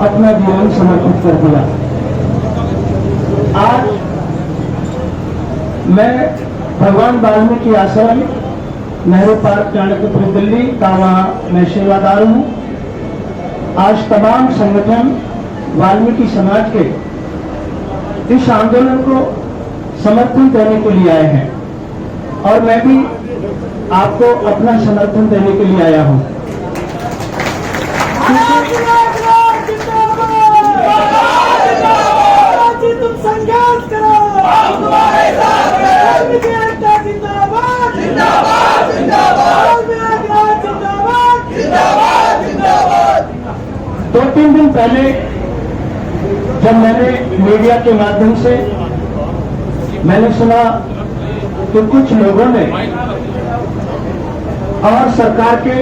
अपना जीवन समर्पित कर दिया। आज मैं भगवान वाल्मीकि आश्रम नेहरू पार्क चाणक्यपुर दिल्ली का वहां मैं सेवादार हूं। आज तमाम संगठन वाल्मीकि समाज के इस आंदोलन को समर्थन देने के लिए आए हैं और मैं भी आपको अपना समर्थन देने के लिए आया हूं। तुम संघर्ष करो, हम तुम्हारे साथ हैं। जिंदाबाद जिंदाबाद जिंदाबाद जिंदाबाद जिंदाबाद जिंदाबाद। 2-3 दिन पहले जब मैंने मीडिया के माध्यम से मैंने सुना कि कुछ लोगों ने और सरकार के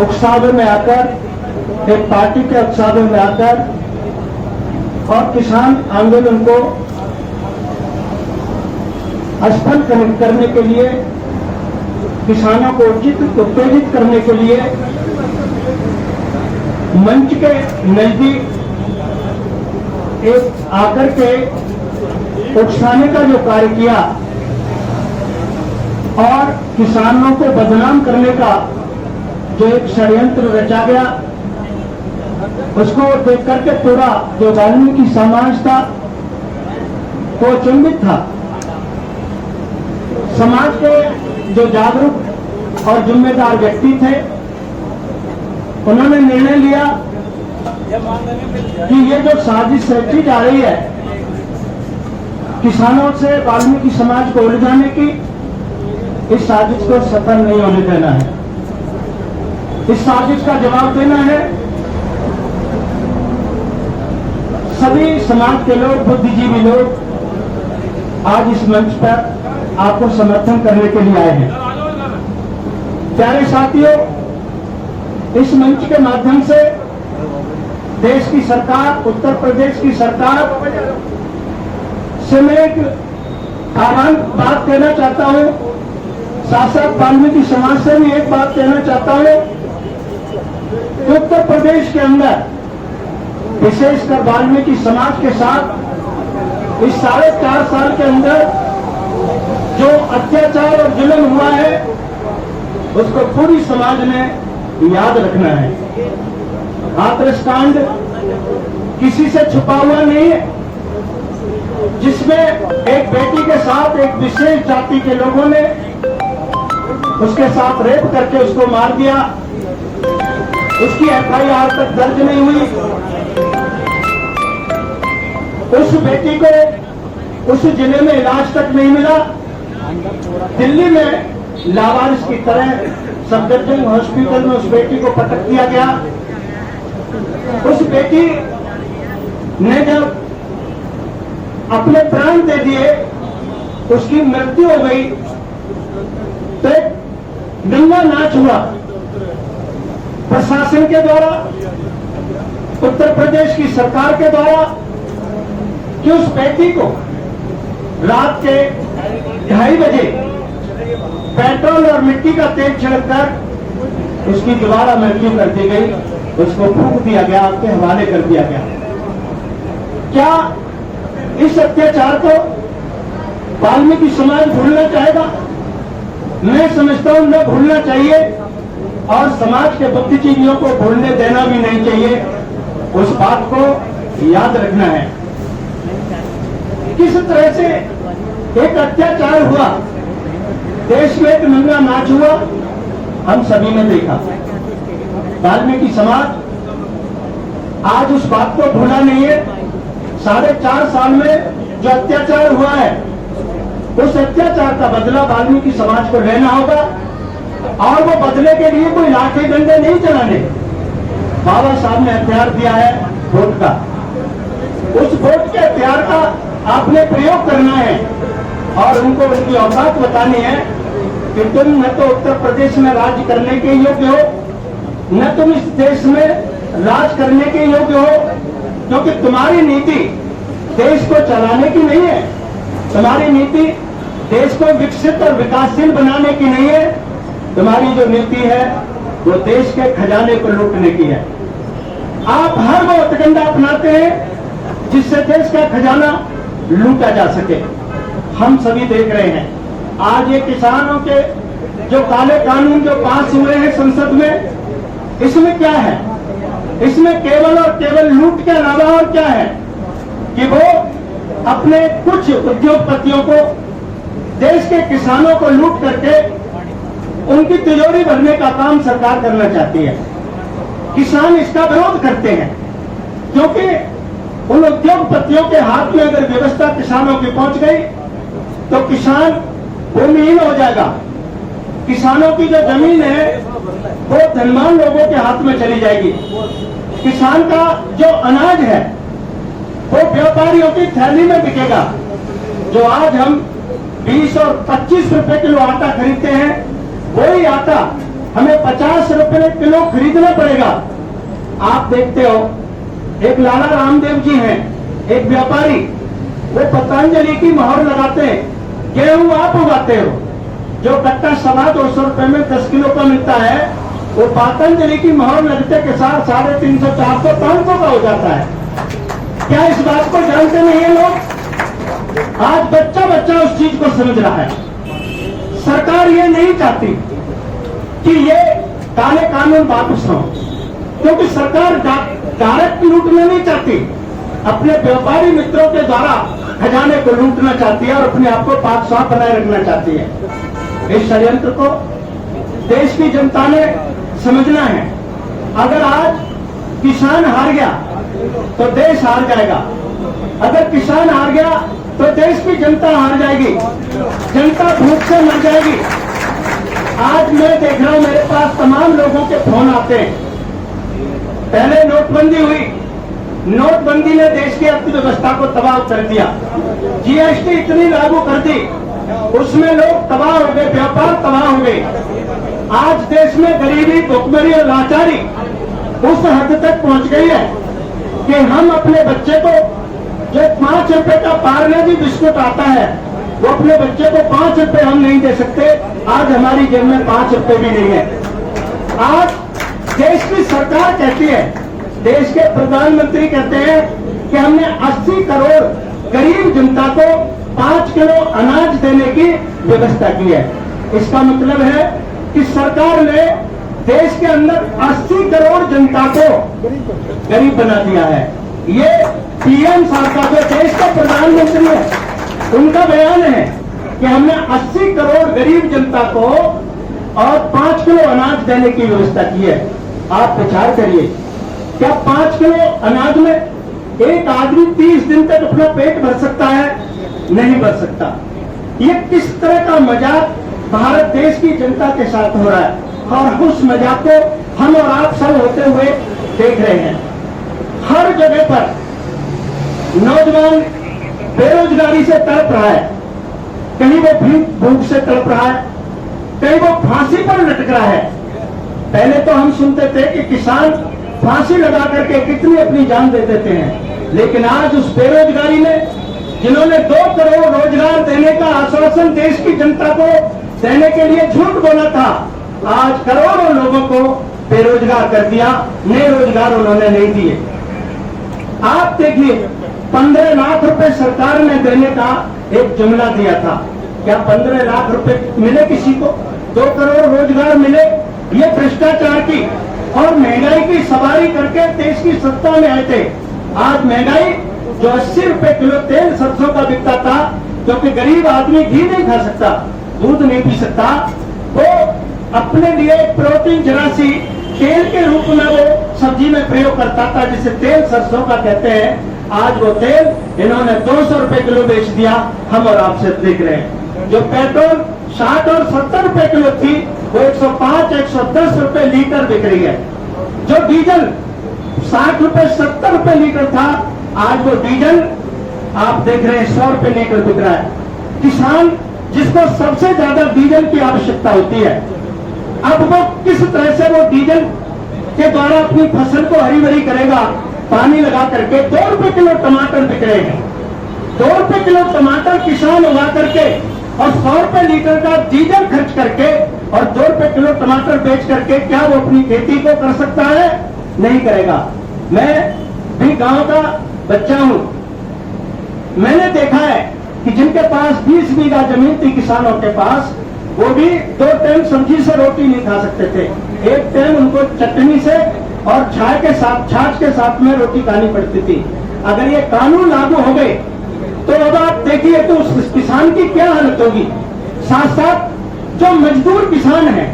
उकसावे में आकर, एक पार्टी के उकसावे में आकर और किसान आंदोलन को असफल करने के लिए, किसानों को उत्तेजित करने के लिए मंच के नजदीक एक आकर के उकसाने का जो कार्य किया और किसानों को बदनाम करने का जो एक षड्यंत्र रचा गया, उसको देख करके पूरा जो वाल्मीकि समाज था वो अचंभित था। समाज के जो जागरूक और जिम्मेदार व्यक्ति थे, उन्होंने निर्णय लिया कि ये जो साजिश रची जा रही है किसानों से वाल्मीकि समाज को उलझाने की, इस साजिश को सफल नहीं होने देना है। इस साजिश का जवाब देना है। सभी समाज के लोग, बुद्धिजीवी लोग आज इस मंच पर आपको समर्थन करने के लिए आए हैं। प्यारे साथियों, इस मंच के माध्यम से देश की सरकार, उत्तर प्रदेश की सरकार से मैं एक आह्वान बात कहना चाहता हूं। साथ साथ वाल्मीकि समाज से भी एक बात कहना चाहता हूं कि उत्तर प्रदेश के अंदर विशेषकर वाल्मीकि समाज के साथ इस 4.5 साल के अंदर जो अत्याचार और जुल्म हुआ है, उसको पूरी समाज ने याद रखना है। हाथरस कांड किसी से छुपा हुआ नहीं है, जिसमें एक बेटी के साथ एक विशेष जाति के लोगों ने उसके साथ रेप करके उसको मार दिया। उसकी FIR तक दर्ज नहीं हुई। उस बेटी को उस जिले में इलाज तक नहीं मिला। दिल्ली में लावारिस की तरह सफदरजंग हॉस्पिटल में उस बेटी को पटक दिया गया। उस बेटी ने जब अपने प्राण दे दिए, उसकी मृत्यु हो गई, तो एक दंगा नाच हुआ प्रशासन के द्वारा, उत्तर प्रदेश की सरकार के द्वारा, कि उस बेटी को रात के 2:30 बजे पेट्रोल और मिट्टी का तेल छिड़ककर उसकी दोबारा मृत्यु कर दी गई। उसको फूंक दिया गया, आपके हवाले कर दिया गया। क्या इस अत्याचार को वाल्मीकि समाज भूलना चाहेगा? मैं समझता हूं न भूलना चाहिए और समाज के बुद्धिजीवियों को भूलने देना भी नहीं चाहिए। उस बात को याद रखना है। किस तरह से एक अत्याचार हुआ, देश में एक नंगा नाच हुआ, हम सभी ने देखा। वाल्मीकि समाज आज उस बात को भूला नहीं है। 4.5 साल में जो अत्याचार हुआ है, उस अत्याचार का बदला वाल्मीकि समाज को लेना होगा और वो बदले के लिए कोई लाठी डंडे नहीं चलाने। बाबा साहब ने हथियार दिया है वोट का। उस वोट के हथियार का आपने प्रयोग करना है और उनको उनकी औकात बतानी है कि तुम न तो उत्तर प्रदेश में राज करने के योग्य हो, न तुम इस देश में राज करने के योग्य हो, क्योंकि तुम्हारी नीति देश को चलाने की नहीं है। तुम्हारी नीति देश को विकसित और विकासशील बनाने की नहीं है। तुम्हारी जो नीति है वो देश के खजाने को लूटने की है। आप हर वो हथकंडा अपनाते हैं जिससे देश का खजाना लूटा जा सके। हम सभी देख रहे हैं आज ये किसानों के जो काले कानून जो पास हुए हैं संसद में, इसमें क्या है? इसमें केवल और केवल लूट के अलावा और क्या है कि वो अपने कुछ उद्योगपतियों को, देश के किसानों को लूट करके उनकी तिजोरी भरने का काम सरकार करना चाहती है। किसान इसका विरोध करते हैं क्योंकि उन उद्योगपतियों के हाथ में अगर व्यवस्था किसानों की पहुंच गई तो किसान भूमिहीन हो जाएगा। किसानों की जो जमीन है वो धनवान लोगों के हाथ में चली जाएगी। किसान का जो अनाज है वो व्यापारियों की थैली में बिकेगा। जो आज हम 20 और 25 रुपए किलो आटा खरीदते हैं, वही आटा हमें 50 रुपए किलो खरीदना पड़ेगा। आप देखते हो एक लाला रामदेव जी हैं, एक व्यापारी, वो पतंजलि की मोहर लगाते हैं। गेहूं आप उगाते हो, जो कट्टा 250 रुपए में 10 किलो का मिलता है, वो पतंजलि की मोहर लगते के साथ 350, 400, 500 का हो जाता है। क्या इस बात को जानते नहीं है लोग? आज बच्चा बच्चा उस चीज को समझ रहा है। सरकार ये नहीं चाहती कि ये काले कानून वापस हों, क्योंकि सरकार डायरेक्ट लूटना नहीं चाहती, अपने व्यापारी मित्रों के द्वारा खजाने को लूटना चाहती है और अपने आप को पाक साफ बनाए रखना चाहती है। इस षड्यंत्र को देश की जनता ने समझना है। अगर आज किसान हार गया तो देश हार जाएगा, अगर किसान हार गया तो देश की जनता हार जाएगी, जनता भूख से मर जाएगी। आज मैं देख रहा हूं मेरे पास तमाम लोगों के फोन आते हैं। पहले नोटबंदी हुई, नोटबंदी ने देश की अर्थव्यवस्था को तबाह कर दिया। जीएसटी इतनी लागू कर दी, उसमें लोग तबाह हो गए, व्यापार तबाह हो गए। आज देश में गरीबी, भुखमरी और लाचारी उस हद तक पहुंच गई है कि हम अपने बच्चे को जो 5 रुपए का पार्ले-जी बिस्कुट आता है, वो अपने बच्चे को 5 रुपए हम नहीं दे सकते। आज हमारी जेब में 5 रुपए भी नहीं है। आज देश की सरकार कहती है, देश के प्रधानमंत्री कहते हैं कि हमने 80 करोड़ गरीब जनता को 5 किलो अनाज देने की व्यवस्था की है। इसका मतलब है कि सरकार ने देश के अंदर 80 करोड़ जनता को गरीब बना दिया है। ये पीएम साहब का, जो देश का प्रधानमंत्री है, उनका बयान है कि हमने 80 करोड़ गरीब जनता को और 5 किलो अनाज देने की व्यवस्था की है। आप विचार करिए, क्या 5 किलो अनाज में एक आदमी 30 दिन तक अपना पेट भर सकता है? नहीं भर सकता। ये किस तरह का मजाक भारत देश की जनता के साथ हो रहा है, और उस मजाक को हम और आप सब होते हुए देख रहे हैं। हर जगह पर नौजवान बेरोजगारी से तड़प रहा है, कहीं वो भूख से तड़प रहा है, कहीं वो फांसी पर लटक रहा है। पहले तो हम सुनते थे कि किसान फांसी लगा करके कितनी अपनी जान दे देते हैं, लेकिन आज उस बेरोजगारी में, जिन्होंने 2 करोड़ रोजगार देने का आश्वासन देश की जनता को देने के लिए झूठ बोला था, आज करोड़ों लोगों को बेरोजगार कर दिया, नए रोजगार उन्होंने नहीं दिए। आप देखिए, 15 लाख रुपए सरकार ने देने का एक जुमला दिया था। क्या 15 लाख रुपए मिले किसी को? 2 करोड़ रोजगार मिले? ये भ्रष्टाचार की और महंगाई की सवारी करके देश की सत्ता में आए थे। आज महंगाई जो 80 रुपए किलो तेल सरसों का बिकता था, क्योंकि गरीब आदमी घी नहीं खा सकता, दूध नहीं पी सकता, वो अपने लिए प्रोटीन जरासी तेल के रूप में वो सब्जी में प्रयोग करता था, जिसे तेल सरसों का कहते हैं। आज वो तेल इन्होंने 200 रुपए किलो बेच दिया। हम और आपसे देख रहे हैं, जो पेट्रोल 60 और 70 रुपए किलो थी, वो 105, 110 रुपए लीटर बिक रही है। जो डीजल 60 रुपए 70 रुपए लीटर था, आज वो डीजल आप देख रहे हैं 100 रुपए लीटर बिक रहा है। किसान, जिसको सबसे ज्यादा डीजल की आवश्यकता होती है, अब वो किस तरह से वो डीजल के द्वारा अपनी फसल को हरी भरी करेगा? पानी लगा करके 2 रुपए किलो टमाटर बिक रहे हैं। 2 रुपए किलो टमाटर किसान उगा करके और 100 रुपए लीटर का डीजल खर्च करके और 2 रुपए किलो टमाटर बेच करके क्या वो अपनी खेती को कर सकता है? नहीं करेगा। मैं भी गांव का बच्चा हूं। मैंने देखा है कि जिनके पास 20 बीघा जमीन थी किसानों के पास, वो भी 2 टाइम सब्जी से रोटी नहीं खा सकते थे। एक टाइम उनको चटनी से और छाछ के साथ में रोटी खानी पड़ती थी। अगर ये कानून लागू हो गए तो अब आप देखिए तो उस किसान की क्या हालत होगी। साथ साथ जो मजदूर किसान है,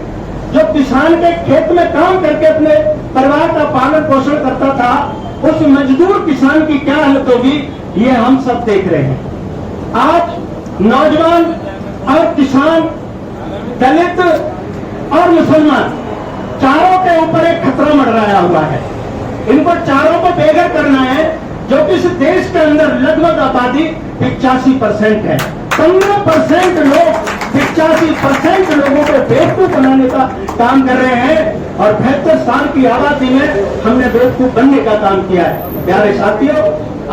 जो किसान के खेत में काम करके अपने परिवार का पालन पोषण करता था, उस मजदूर किसान की क्या हालत होगी, ये हम सब देख रहे हैं। आज नौजवान और किसान, दलित और मुसलमान, चारों के ऊपर एक खतरा मंडराया हुआ है। इनको चारों को बेघर करना है, जो कि इस देश के अंदर लगभग आबादी 85% है। 15% लोग 85% लोगों को बेवकूफ बनाने का काम कर रहे हैं और 72 साल की आबादी में हमने बेवकूफ बनने का काम किया है। प्यारे साथियों,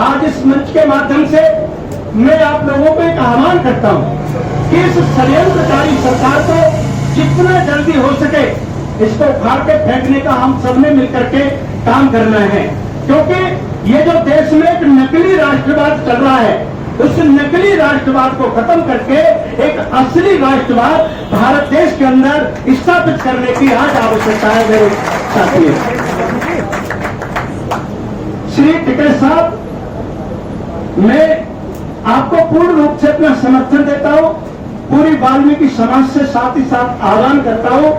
आज इस मंच के माध्यम से मैं आप लोगों को एक आह्वान करता हूं कि इस षड्यंत्रकारी सरकार को जितना जल्दी हो सके इसको उखाड़ के फेंकने का हम सबने मिलकर के काम करना है, क्योंकि ये जो देश में एक नकली राष्ट्रवाद चल रहा है, उस नकली राष्ट्रवाद को खत्म करके एक असली राष्ट्रवाद भारत देश के अंदर स्थापित करने की आज आवश्यकता है। मेरे साथियों, श्री टिकैत साहब, मैं आपको पूर्ण रूप से अपना समर्थन देता हूं। पूरी वाल्मीकि समाज से साथ ही साथ आह्वान करता हूं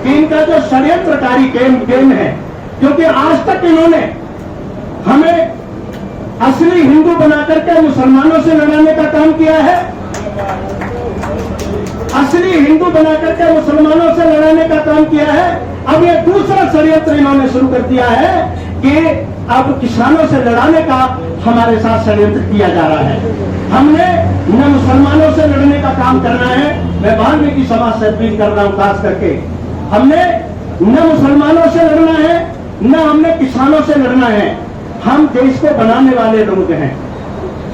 कि इनका जो षड्यंत्रकारी गेम है, क्योंकि आज तक इन्होंने हमें असली हिंदू बनाकर के मुसलमानों से लड़ाने का काम किया है, असली हिंदू बनाकर के मुसलमानों से लड़ाने का काम किया है। अब ये दूसरा षड्यंत्र इन्होंने शुरू कर दिया है कि अब किसानों से लड़ाने का हमारे साथ षड्यंत्र किया जा रहा है। हमने न मुसलमानों से लड़ने का काम करना है, मैं वाल्मीकि समाज से अपील कर रहा हूं खास करके, हमने न मुसलमानों से लड़ना है, न हमने किसानों से लड़ना है। हम देश को बनाने वाले लोग हैं,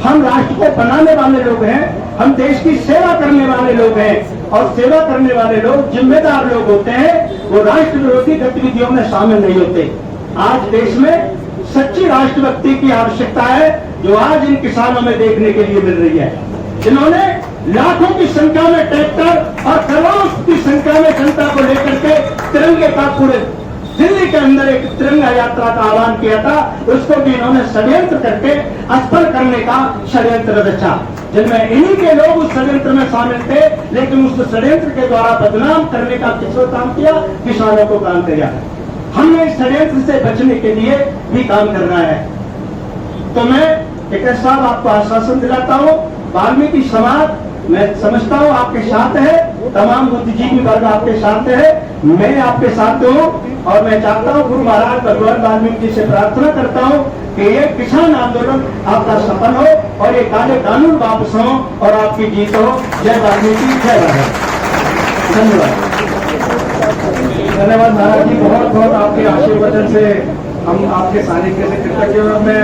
हम राष्ट्र को बनाने वाले लोग हैं, हम देश की सेवा करने वाले लोग हैं, और सेवा करने वाले लोग जिम्मेदार लोग होते हैं, वो राष्ट्र विरोधी गतिविधियों में शामिल नहीं होते। आज देश में सच्ची राष्ट्रभक्ति की आवश्यकता है, जो आज इन किसानों में देखने के लिए मिल रही है, जिन्होंने लाखों की संख्या में ट्रैक्टर और करोड़ों की संख्या में जनता को लेकर के तिरंगे का पूरे दिल्ली के अंदर एक तिरंगा यात्रा का आह्वान किया था, उसको भी इन्होंने षड्यंत्र करके असफल करने का षड्यंत्र रचा, जिनमें इन्हीं के लोग उस षड्यंत्र में शामिल थे, लेकिन उस षड्यंत्र के द्वारा बदनाम करने का किसको काम किया, किसानों को काम किया। हमने इस षड्यंत्र से बचने के लिए भी काम करना है। तो मैं टिकैत साहब आपको आश्वासन दिलाता हूँ, वाल्मीकि समाज मैं समझता हूँ आपके साथ है, तमाम बुद्धिजीवी वर्ग आपके साथ है, मैं आपके साथ हूँ, और मैं चाहता हूँ गुरु महाराज भगवान वाल्मीकि से प्रार्थना करता हूँ कि ये किसान आंदोलन आपका सफल हो और ये काले कानून वापस हो और आपकी जीत हो। जय वाल्मीकि, जय भारत। धन्यवाद। धन्यवाद महाराज जी, बहुत बहुत आपके आशीर्वचन से हम आपके सानिध्य से कृतज्ञ। मैं